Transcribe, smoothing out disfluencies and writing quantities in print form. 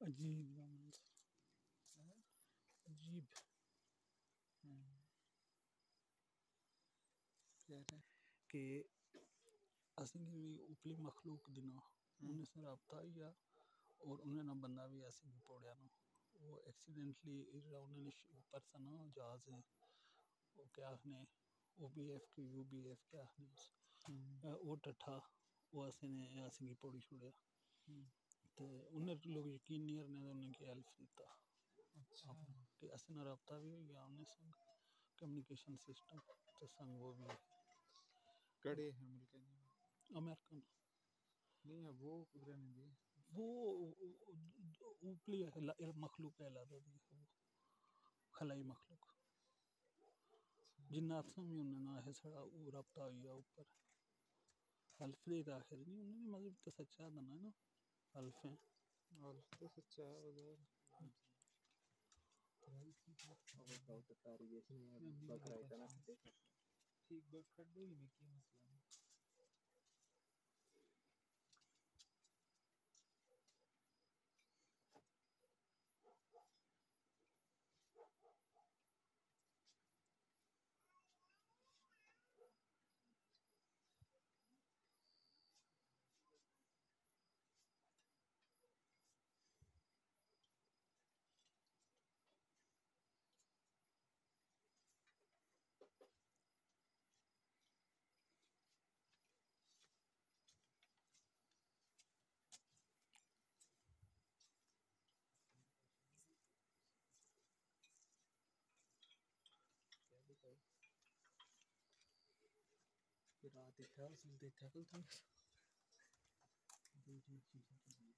अजीब हैं? अजीब कह रहे कि असेंगी भी उपली मखलूक दिनों उन्हें से रब्ता हिया और उन्हें ना बंदा भी ऐसे भी पौड़िया ना वो एक्सीडेंटली उन्होंने ऊपर से ना जहाज है वो क्या ने ओबीएफ की यूबीएफ क्या ने वो टठा वो असेंगी पौड़ी छुड़िया तो उन्हें लोग यकीन नहीं करने तो उन्हें की हेल्प देता अच्छा अपना कि असें ना रब्ता भी हो गया उन्हें संग कम्युनिकेशन सिस्टम तो संग वो भी कड़े हैं मुल्क नहीं अमेरिकन नहीं है वो कुदरे नहीं दी वो ऊपरी मखलूक कहलाता थी वो खलाई मखलूक जिन्ना अथम ही उन्हें ना है सड़ा वो रब्ता हुआ ऊपर अल्फे का आखिर नहीं उन्होंने मतलब तो सच्चा था ना अल्फे और तो सच्चा है उधर अब बताओ तो तारीख नहीं बकरा इतना देखा ठीक बट खड्डे ही में क्या मसला है क्या बताओ फिर रात इतना सुनते थे कल तुम दूसरी चीज़